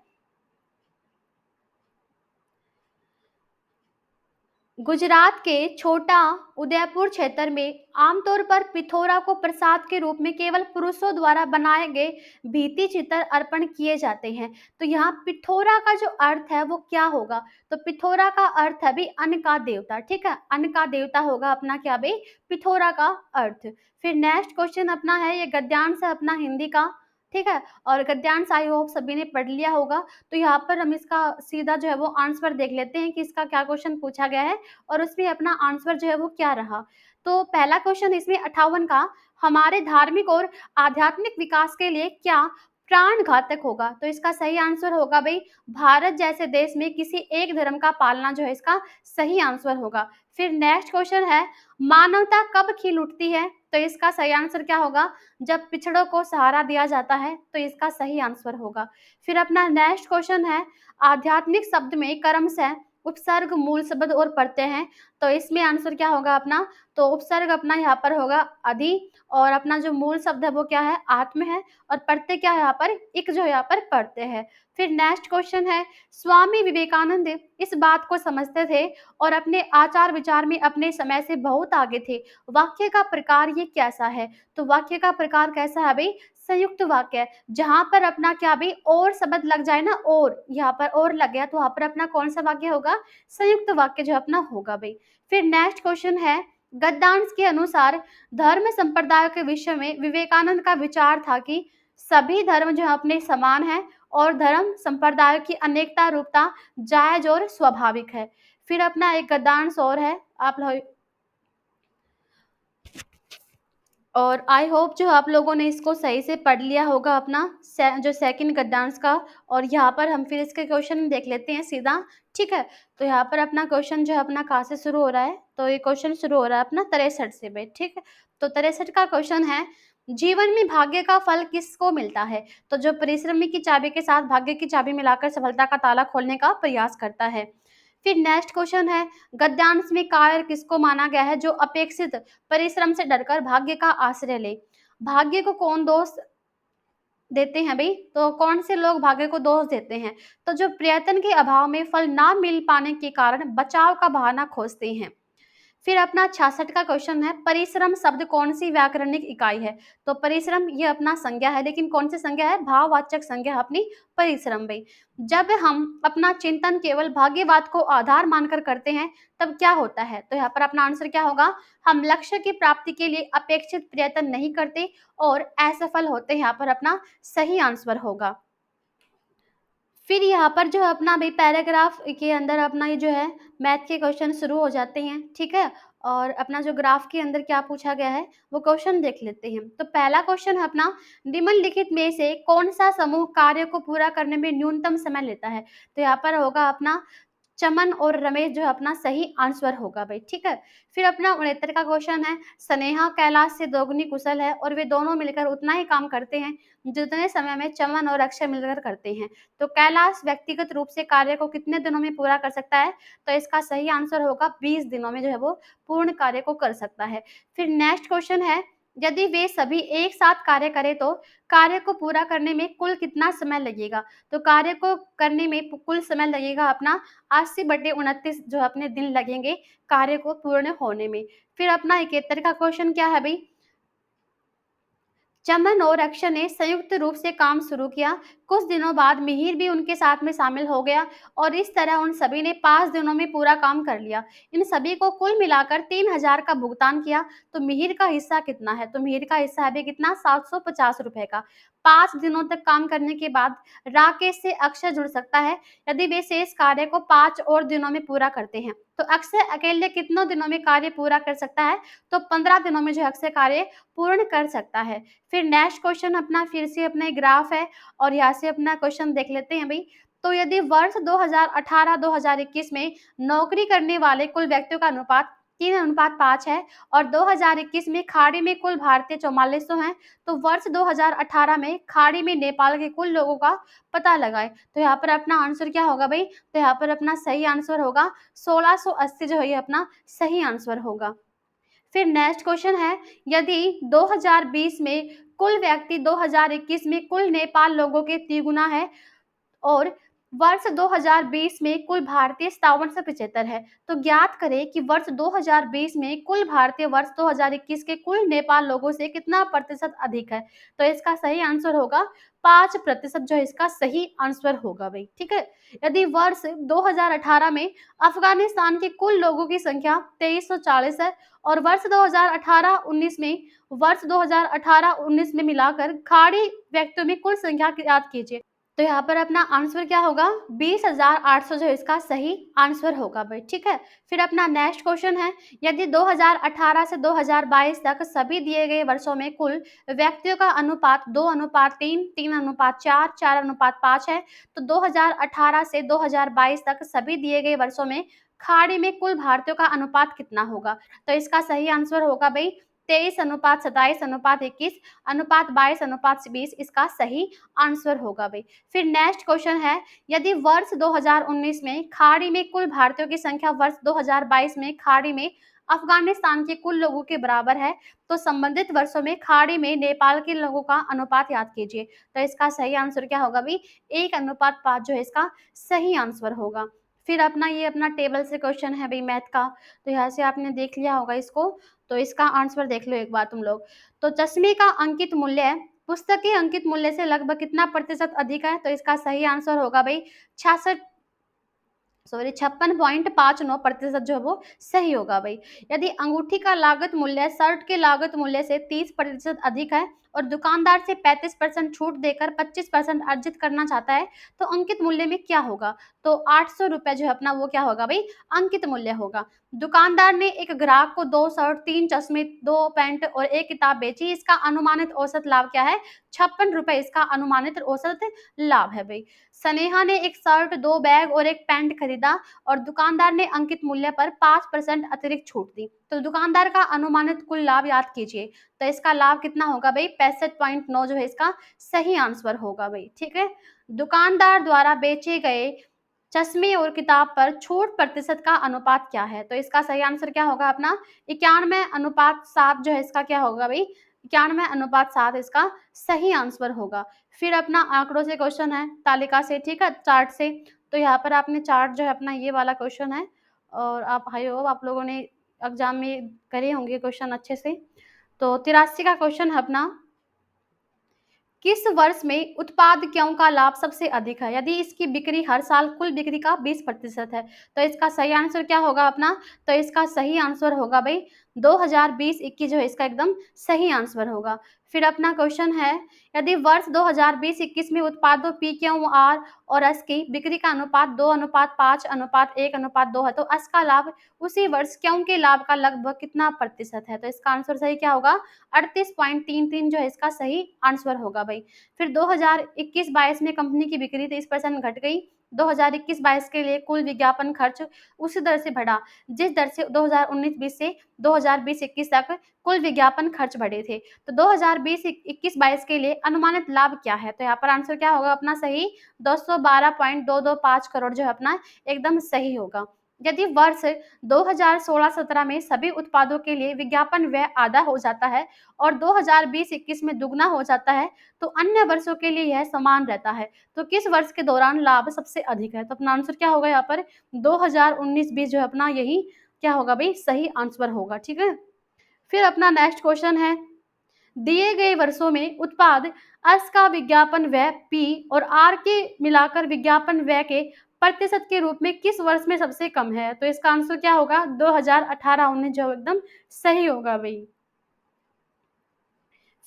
गुजरात के छोटा उदयपुर क्षेत्र में आमतौर पर पिथौरा को प्रसाद के रूप में केवल पुरुषों द्वारा बनाए गए भित्ति चित्र अर्पण किए जाते हैं। तो यहाँ पिथौरा का जो अर्थ है वो क्या होगा? तो पिथौरा का अर्थ है भी अन्न का देवता, ठीक है। अन्न का देवता होगा अपना क्या भाई? पिथौरा का अर्थ। फिर नेक्स्ट क्वेश्चन अपना है, ये गद्यांश है अपना हिंदी का, ठीक है। और गद्यांश आई होप सभी ने पढ़ लिया होगा। तो यहाँ पर हम इसका सीधा जो है वो आंसर देख लेते हैं कि इसका क्या क्वेश्चन पूछा गया है और उसमें अपना आंसर जो है वो क्या रहा। तो पहला क्वेश्चन इसमें 58 का, हमारे धार्मिक और आध्यात्मिक विकास के लिए क्या प्राण घातक होगा? तो इसका सही आंसर होगा भाई, भारत जैसे देश में किसी एक धर्म का पालना जो है इसका सही आंसर होगा। फिर नेक्स्ट क्वेश्चन है, मानवता कब खिल उठती है? तो इसका सही आंसर क्या होगा? जब पिछड़ों को सहारा दिया जाता है, तो इसका सही आंसर होगा। फिर अपना नेक्स्ट क्वेश्चन है, आध्यात्मिक शब्द में क्रमश है उपसर्ग, मूल शब्द और प्रत्यय हैं, तो इसमें आंसर क्या होगा अपना? तो उपसर्ग अपना यहाँ पर होगा अधि, और अपना जो मूल शब्द है वो क्या है? आत्म है, और प्रत्यय क्या है यहाँ पर? इक जो यहाँ पर प्रत्यय है। फिर नेक्स्ट क्वेश्चन है, स्वामी विवेकानंद इस बात को समझते थे और अपने आचार विचार में अपने समय से बहुत आगे थे। वाक्य का प्रकार ये कैसा है? तो वाक्य का प्रकार कैसा है भाई? संयुक्त वाक्य। जहां पर अपना क्या भाई और शब्द लग जाए ना, और यहाँ पर और लग गया तो वहां पर अपना कौन सा वाक्य होगा? संयुक्त वाक्य जो अपना होगा भाई। फिर नेक्स्ट क्वेश्चन है, गद्यांश के अनुसार धर्म संप्रदाय के विषय में विवेकानंद का विचार था कि सभी धर्म जो है अपने समान है और धर्म संप्रदाय की अनेकता रूपता जायज और स्वाभाविक है। फिर अपना एक गद्यांश और है, आप लोग और आई होप जो आप लोगों ने इसको सही से पढ़ लिया होगा अपना जो सेकंड गद्यांश का। और यहाँ पर हम फिर इसके क्वेश्चन देख लेते हैं सीधा, ठीक है। तो यहाँ पर अपना क्वेश्चन जो है अपना कहाँ से शुरू हो रहा है? तो ये क्वेश्चन शुरू हो रहा है अपना 63 से भाई, ठीक है। तो 63 का क्वेश्चन है, जीवन में भाग्य का फल किसको मिलता है? तो जो परिश्रमी की चाबी के साथ भाग्य की चाबी मिलाकर सफलता का ताला खोलने का प्रयास करता है। फिर नेक्स्ट क्वेश्चन है, गद्यांश में कायर किसको माना गया है जो अपेक्षित परिश्रम से डरकर भाग्य का आश्रय ले? भाग्य को कौन दोष देते हैं भाई? तो कौन से लोग भाग्य को दोष देते हैं? तो जो प्रयत्न के अभाव में फल ना मिल पाने के कारण बचाव का बहाना खोजते हैं। फिर अपना 66 का क्वेश्चन है, परिश्रम शब्द कौन सी व्याकरणिक इकाई है? तो परिश्रम ये अपना संज्ञा है, लेकिन कौन सी संज्ञा है? भाववाचक संज्ञा है अपनी परिश्रम भाई। जब हम अपना चिंतन केवल भाग्यवाद को आधार मानकर करते हैं तब क्या होता है? तो यहाँ पर अपना आंसर क्या होगा? हम लक्ष्य की प्राप्ति के लिए अपेक्षित प्रयत्न नहीं करते और असफल होते हैं। यहाँ पर अपना सही आंसर होगा। फिर यहाँ पर जो है अपना भाई पैराग्राफ के अंदर अपना ये जो है मैथ के क्वेश्चन शुरू हो जाते हैं, ठीक है। और अपना जो ग्राफ के अंदर क्या पूछा गया है वो क्वेश्चन देख लेते हैं। तो पहला क्वेश्चन है अपना, निम्नलिखित में से कौन सा समूह कार्य को पूरा करने में न्यूनतम समय लेता है? तो यहाँ पर होगा अपना चमन और रमेश जो है अपना सही आंसर होगा भाई, ठीक है। फिर अपना 69 का क्वेश्चन है, स्नेहा कैलाश से दोगुनी कुशल है और वे दोनों मिलकर उतना ही काम करते हैं जितने समय में चमन और अक्षय मिलकर करते हैं। तो कैलाश व्यक्तिगत रूप से कार्य को कितने दिनों में पूरा कर सकता है? तो इसका सही आंसर होगा 20 दिनों में जो है वो पूर्ण कार्य को कर सकता है। फिर नेक्स्ट क्वेश्चन है, यदि वे सभी एक साथ कार्य करें तो कार्य को पूरा करने में कुल कितना समय लगेगा? तो कार्य को करने में कुल समय लगेगा अपना 80/29 जो अपने दिन लगेंगे कार्य को पूर्ण होने में। फिर अपना 71 का क्वेश्चन क्या है भाई, चमन और अक्षय ने संयुक्त रूप से काम शुरू किया। कुछ दिनों बाद मिहिर भी उनके साथ में शामिल हो गया और इस तरह उन सभी ने 5 दिनों में पूरा काम कर लिया। इन सभी को कुल मिलाकर 3000 का भुगतान किया। तो मिहिर का हिस्सा कितना है? तो मिहिर का हिस्सा है भी कितना? 750 रुपए का। 5 दिनों तक काम करने के बाद राकेश से अक्षय जुड़ सकता है यदि वे शेष कार्य को 5 और दिनों में पूरा करते हैं। तो अक्षय अकेले कितनों दिनों में कार्य पूरा कर सकता है? तो 15 दिनों में जो अक्षय कार्य पूर्ण कर सकता है। फिर नेक्स्ट क्वेश्चन अपना फिर से अपना ग्राफ है और यहाँ से अपना क्वेश्चन देख लेते हैं भाई। तो यदि वर्ष 2018-2021 में नौकरी करने वाले कुल व्यक्तियों का अनुपात 3:5 है और 2021 में खाड़ी में कुल भारतीय 4400 हैं, तो वर्ष 2018 में खाड़ी में नेपाल के कुल लोगों का पता लगाएं। तो यहाँ पर अपना आंसर क्या होगा भाई? तो यहाँ पर अपना सही आंसर होगा 1680 जो है ये अपना सही आंसर होगा। फिर नेक्स्ट क्वेश्चन है, यदि 2020 में कुल व्यक्ति 2021 में कुल नेपाल लोगों के तिगुना है और वर्ष 2020 में कुल भारतीय 5775 है, तो ज्ञात करें कि वर्ष 2020 में कुल भारतीय वर्ष 2021 के कुल नेपाल लोगों से कितना प्रतिशत अधिक है? तो इसका सही आंसर होगा 5% जो इसका सही आंसर होगा भाई, ठीक है। यदि वर्ष 2018 में अफगानिस्तान के कुल लोगों की संख्या 2340 है और वर्ष 2018-19 में मिलाकर खाड़ी व्यक्तियों में कुल संख्या ज्ञात कीजिए। तो यहाँ पर अपना आंसर क्या होगा 20,800 जो इसका सही आंसर होगा भाई, ठीक है। फिर अपना नेक्स्ट क्वेश्चन है, यदि 2018 से 2022 तक सभी दिए गए वर्षों में कुल व्यक्तियों का अनुपात 2:3, 3:4, 4:5 है, तो 2018 से 2022 तक सभी दिए गए वर्षों में खाड़ी में कुल भारतीयों का अनुपात कितना होगा? तो इसका सही आंसर होगा भाई 23:27:21 अनुपात 22:20 इसका सही आंसर होगा भाई। फिर नेक्स्ट क्वेश्चन है, यदि वर्ष 2019 में खाड़ी में कुल भारतीयों की संख्या वर्ष 2022 में खाड़ी में अफगानिस्तान के कुल लोगों के बराबर है, तो संबंधित वर्षों में खाड़ी में नेपाल के लोगों का अनुपात याद कीजिए। तो इसका सही आंसर क्या होगा भाई 1:5 जो है इसका सही आंसर होगा। फिर अपना ये अपना टेबल से क्वेश्चन है भाई मैथ का, तो यहाँ से आपने देख लिया होगा इसको, तो इसका आंसर देख लो एक बार तुम लोग। तो चश्मे का अंकित मूल्य पुस्तक के अंकित मूल्य से लगभग कितना प्रतिशत अधिक है? तो इसका सही आंसर होगा भाई 56.59% जो है वो सही होगा भाई। यदि अंगूठी का लागत मूल्य शर्ट के लागत मूल्य से 30% अधिक है और दुकानदार से 35% छूट देकर 25% अर्जित करना चाहता है, तो अंकित मूल्य में क्या होगा? तो 800 रुपए जो है अपना वो क्या होगा भाई अंकित मूल्य होगा। दुकानदार ने एक ग्राहक को 2 शर्ट, 3 चश्मे, 2 पैंट और 1 किताब बेची। इसका अनुमानित औसत लाभ क्या है? 56 रुपए इसका अनुमानित औसत लाभ है भाई। स्नेहा ने एक शर्ट, 2 बैग और 1 पैंट खरीदा और दुकानदार ने अंकित मूल्य पर 5% अतिरिक्त छूट दी। तो दुकानदार का अनुमानित कुल लाभ याद कीजिए। तो इसका लाभ कितना होगा भाई 65.9 जो है इसका सही आंसर होगा भाई, ठीक है। दुकानदार द्वारा बेचे गए चश्मे और किताब पर छूट प्रतिशत का अनुपात क्या है? तो इसका सही आंसर क्या होगा अपना 91:7 जो है इसका क्या होगा भाई 91:7 इसका सही आंसर होगा। फिर अपना आंकड़ों से क्वेश्चन है तालिका से, ठीक है, चार्ट से। तो यहाँ पर आपने चार्ट जो है अपना ये वाला क्वेश्चन है और आप आई होप आप लोगों ने एग्जाम में करे होंगे क्वेश्चन अच्छे से। तो 83 का क्वेश्चन है अपना, किस वर्ष में उत्पाद क्यों का लाभ सबसे अधिक है? यदि इसकी बिक्री हर साल कुल बिक्री का 20% है, तो इसका सही आंसर क्या होगा अपना? तो इसका सही आंसर होगा भाई 2020-21 जो है इसका एकदम सही आंसर होगा। फिर अपना क्वेश्चन है, यदि वर्ष 2020-21 में उत्पादों पी क्यू आर और एस की बिक्री का अनुपात 2:5:1:2 है, तो एस का लाभ उसी वर्ष क्यों के लाभ का लगभग कितना प्रतिशत है? तो इसका आंसर सही क्या होगा 38.33 जो है इसका सही आंसर होगा भाई। फिर 2021-22 में कंपनी की बिक्री 30% घट गई। 2021-22 के लिए कुल विज्ञापन खर्च उसी दर से बढ़ा जिस दर से 2019-20 से 2020-21 तक कुल विज्ञापन खर्च बढ़े थे। तो 2020-21-22 के लिए अनुमानित लाभ क्या है? तो यहाँ पर आंसर क्या होगा अपना सही 212.225 करोड़ जो है अपना एकदम सही होगा। यदि वर्ष 2016-17 में सभी उत्पादों के लिए विज्ञापन व्यय आधा हो जाता है और 2020-21 में दुगना हो जाता है, तो अन्य वर्षों के लिए यह समान रहता है। तो किस वर्ष के दौरान लाभ सबसे अधिक है? तो अपना आंसर क्या होगा यहाँ पर 2019-20 जो है अपना यही क्या होगा भाई सही आंसर होगा, ठीक है। फिर अपना नेक्स्ट क्वेश्चन है, दिए गए वर्षों में उत्पाद एस का विज्ञापन व्यय पी और आर के मिलाकर विज्ञापन व्यय के प्रतिशत के रूप में किस वर्ष में सबसे कम है? तो इसका आंसर क्या होगा 2018-19 जो एकदम सही होगा भाई।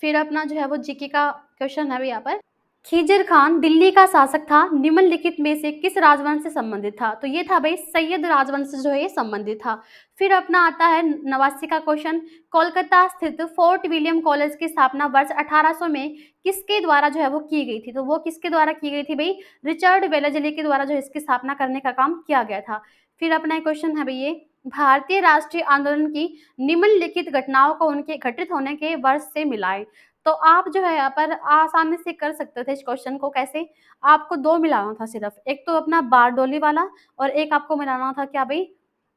फिर अपना जो है वो जीके का क्वेश्चन है भाई यहाँ पर, खिज़र खान दिल्ली का शासक था, निम्नलिखित में से किस राजवंश से संबंधित था? तो ये था भाई सैयद राजवंश से जो है ये संबंधित था। फिर अपना आता है 89 का क्वेश्चन, कोलकाता स्थित फोर्ट विलियम कॉलेज की स्थापना वर्ष 1800 में किसके द्वारा जो है वो की गई थी? तो वो किसके द्वारा की गई थी भाई रिचर्ड वेलेस्ली के द्वारा जो इसकी स्थापना करने का काम किया गया था। फिर अपना क्वेश्चन है भाई ये, भारतीय राष्ट्रीय आंदोलन की निम्नलिखित घटनाओं को उनके घटित होने के वर्ष से मिलाएं। तो आप जो है यहाँ पर आसानी से कर सकते थे इस क्वेश्चन को। कैसे? आपको 2 मिलाना था सिर्फ, एक तो अपना बारडोली वाला और एक आपको मिलाना था क्या भाई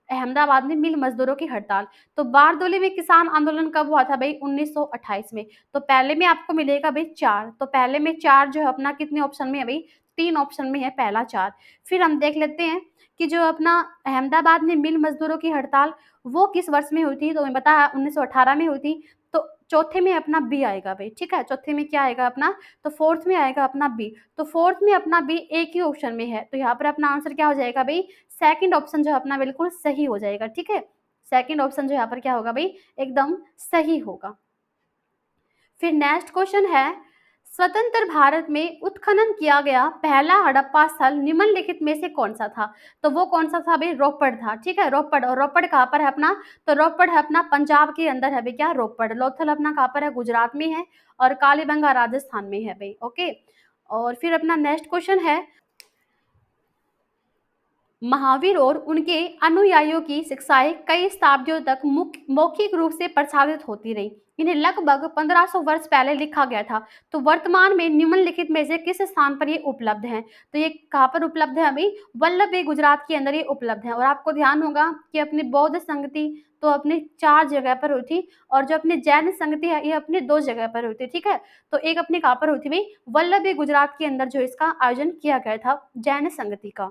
अहमदाबाद में मिल मजदूरों की हड़ताल। तो बारडोली में किसान आंदोलन कब हुआ था भाई 1928 में। तो पहले में आपको मिलेगा भाई 4, तो पहले में 4 जो है अपना कितने ऑप्शन में है भाई 3 ऑप्शन में है पहला 4। फिर हम देख लेते हैं कि जो अपना अहमदाबाद में मिल मजदूरों की हड़ताल वो किस वर्ष में हुई थी? तो मैं बता 1918 में हुई थी। तो चौथे में अपना बी आएगा भाई, ठीक है। चौथे में क्या आएगा अपना, तो फोर्थ में आएगा अपना बी। तो फोर्थ में अपना बी एक ही ऑप्शन में है, तो यहाँ पर अपना आंसर क्या हो जाएगा भाई सेकंड ऑप्शन जो है अपना बिल्कुल सही हो जाएगा, ठीक है। सेकंड ऑप्शन जो यहाँ पर क्या होगा भाई एकदम सही होगा। फिर नेक्स्ट क्वेश्चन है, स्वतंत्र भारत में उत्खनन किया गया पहला हड़प्पा स्थल निम्नलिखित में से कौन सा था? तो वो कौन सा था भाई? रोपड़ था। ठीक है, रोपड़। और रोपड़ कहाँ पर है अपना? तो रोपड़ है अपना पंजाब के अंदर है भाई, क्या? रोपड़। लोथल अपना कहाँ पर है? गुजरात में है। और कालीबंगा राजस्थान में है भाई। ओके। और फिर अपना नेक्स्ट क्वेश्चन है, महावीर और उनके अनुयायियों की शिक्षाएं कई शताब्दियों तक मौखिक रूप से प्रसारित होती रही। इन्हें लगभग 1500 वर्ष पहले लिखा गया था। तो वर्तमान में निम्नलिखित में से किस स्थान पर ये उपलब्ध हैं? तो ये कहाँ पर उपलब्ध है अभी? वल्लभ गुजरात के अंदर ये उपलब्ध है। और आपको ध्यान होगा कि अपनी बौद्ध संगति तो अपने 4 जगह पर हुई थी, और जो अपनी जैन संगति है ये अपने 2 जगह पर हुई थी। ठीक है, तो एक अपनी कहाँ पर हुई थी भाई? वल्लभ गुजरात के अंदर जो इसका आयोजन किया गया था जैन संगति का।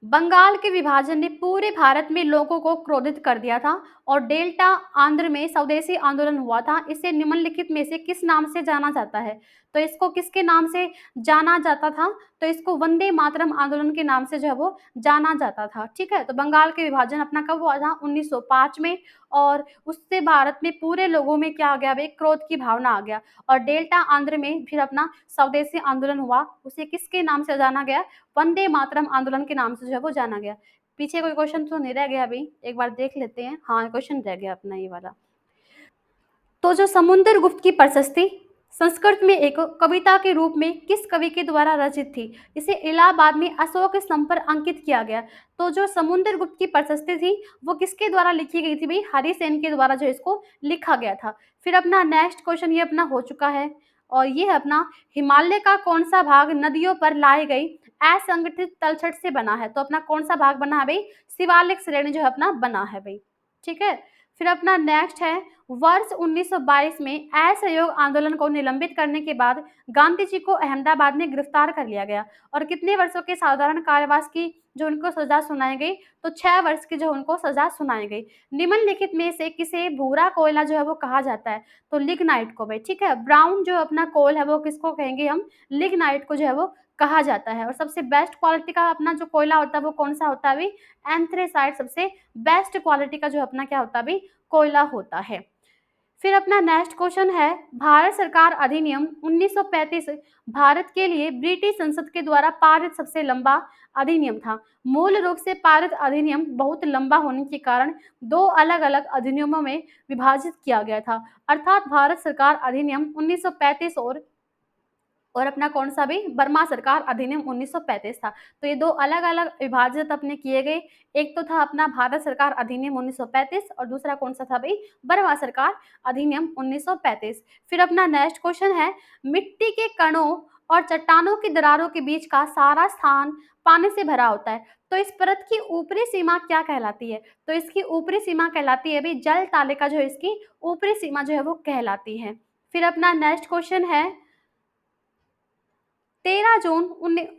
बंगाल के विभाजन ने पूरे भारत में लोगों को क्रोधित कर दिया था, और डेल्टा आंध्र में स्वदेशी आंदोलन हुआ था। इसे निम्नलिखित में से किस नाम से जाना जाता है? तो इसको किसके नाम से जाना जाता था? तो इसको वंदे मातरम आंदोलन के नाम से जो है वो जाना जाता था। ठीक है, तो बंगाल के विभाजन अपना कब हुआ था? 1905 में। और उससे भारत में पूरे लोगों में क्या आ गया भाई? क्रोध की भावना आ गया। और डेल्टा आंध्र में फिर अपना स्वदेशी आंदोलन हुआ, उसे किसके नाम से जाना गया? वंदे मातरम आंदोलन के नाम से जो है वो जाना गया। पीछे कोई क्वेश्चन तो नहीं रह गया अभी? एक बार देख लेते हैं। हाँ, क्वेश्चन रह गया अपना ये वाला। तो जो समुद्रगुप्त की प्रशस्ति संस्कृत में एक कविता के रूप में किस कवि के द्वारा रचित थी? इसे इलाहाबाद में अशोक स्तंभ पर अंकित किया गया। तो जो समुद्रगुप्त की प्रशस्ति थी वो किसके द्वारा लिखी गई थी भाई? हरिसेन के द्वारा जो इसको लिखा गया था। फिर अपना नेक्स्ट क्वेश्चन ये अपना हो चुका है, और ये है अपना, हिमालय का कौन सा भाग नदियों पर लाई गई असंगठित तलछट से बना है? तो अपना कौन सा भाग बना है भाई? शिवालिक श्रेणी जो है अपना बना है भाई। ठीक है, फिर अपना नेक्स्ट है, वर्ष 1922 में असहयोग आंदोलन को निलंबित करने के बाद गांधी जी को अहमदाबाद में गिरफ्तार कर लिया गया, और कितने वर्षों के साधारण कारावास की जो उनको सजा सुनाई गई? तो 6 वर्ष की जो उनको सजा सुनाई गई। निम्नलिखित में से किसे भूरा कोयला जो है वो कहा जाता है? तो लिग्नाइट को भाई। ठीक है, ब्राउन जो अपना कोल है वो किसको कहेंगे हम? लिग्नाइट को जो है वो कहा जाता है। और सबसे बेस्ट क्वालिटी का अपना जो कोयला होता है वो कौन सा होता है भाई? एंथ्रेसाइट सबसे बेस्ट क्वालिटी का जो अपना क्या होता है भाई? कोयला होता है। फिर अपना नेक्स्ट क्वेश्चन है, भारत सरकार अधिनियम 1935 भारत के लिए ब्रिटिश संसद के द्वारा पारित सबसे लंबा अधिनियम था। मूल रूप से पारित अधिनियम बहुत लंबा होने के कारण 2 अलग-अलग अधिनियमों में विभाजित किया गया था। अर्थात भारत सरकार अधिनियम 1935 और अपना कौन सा भी? बर्मा सरकार अधिनियम 1935 था। तो ये 2 अलग-अलग विभाजित अपने किए गए। एक तो था अपना भारत सरकार अधिनियम 1935, और दूसरा कौन सा था भाई? बर्मा सरकार अधिनियम 1935। फिर अपना नेक्स्ट क्वेश्चन है, मिट्टी के कणों और चट्टानों की दरारों के बीच का सारा स्थान पानी से भरा होता है। तो इस परत की ऊपरी सीमा क्या कहलाती है? तो इसकी ऊपरी सीमा कहलाती है भाई जल तालिका, जो है इसकी ऊपरी सीमा जो है वो कहलाती है। फिर अपना नेक्स्ट क्वेश्चन है, 13 जून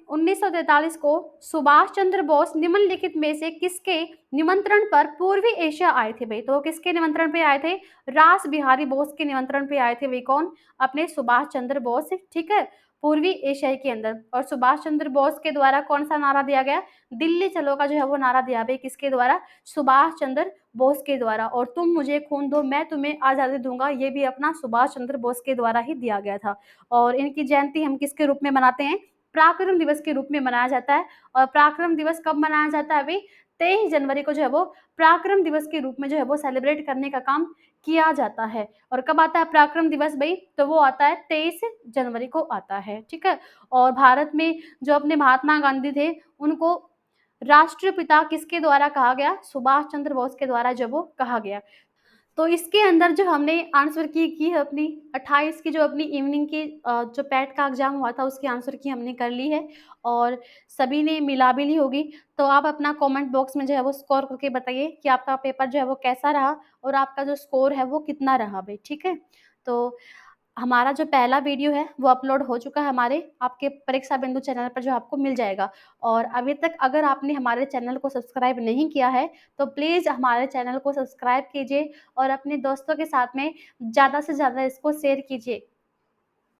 1943 को सुभाष चंद्र बोस निम्नलिखित में से किसके निमंत्रण पर पूर्वी एशिया आए थे भाई? तो वो किसके निमंत्रण पे आए थे? रास बिहारी बोस के निमंत्रण पे आए थे भाई। कौन? अपने सुभाष चंद्र बोस। ठीक है, पूर्वी एशिया के अंदर। और सुभाष चंद्र बोस के द्वारा कौन सा नारा दिया गया? दिल्ली चलो का जो है वो नारा दिया भाई। किसके द्वारा? सुभाष चंद्र बोस के द्वारा। और तुम मुझे खून दो मैं तुम्हें आज़ादी दूंगा, ये भी अपना सुभाष चंद्र बोस के द्वारा ही दिया गया था। और इनकी जयंती हम किसके रूप में मनाते हैं? पराक्रम दिवस के रूप में मनाया जाता है। और पराक्रम दिवस कब मनाया जाता है भाई? 23 जनवरी को जो है वो पराक्रम दिवस के रूप में जो है वो सेलिब्रेट करने का काम किया जाता है। और कब आता है पराक्रम दिवस भाई? तो वो आता है 23 जनवरी को आता है। ठीक है, और भारत में जो अपने महात्मा गांधी थे उनको राष्ट्रपिता किसके द्वारा कहा गया? सुभाष चंद्र बोस के द्वारा जब वो कहा गया। तो इसके अंदर जो हमने आंसर की है अपनी 28 की जो अपनी इवनिंग की जो पैट का एग्ज़ाम हुआ था उसकी आंसर की हमने कर ली है, और सभी ने मिला भी ली होगी। तो आप अपना कमेंट बॉक्स में जो है वो स्कोर करके बताइए कि आपका पेपर जो है वो कैसा रहा, और आपका जो स्कोर है वो कितना रहा भई, ठीक है? तो हमारा जो पहला वीडियो है वो अपलोड हो चुका है हमारे आपके परीक्षा बिंदु चैनल पर, जो आपको मिल जाएगा। और अभी तक अगर आपने हमारे चैनल को सब्सक्राइब नहीं किया है तो प्लीज़ हमारे चैनल को सब्सक्राइब कीजिए, और अपने दोस्तों के साथ में ज़्यादा से ज़्यादा इसको शेयर कीजिए।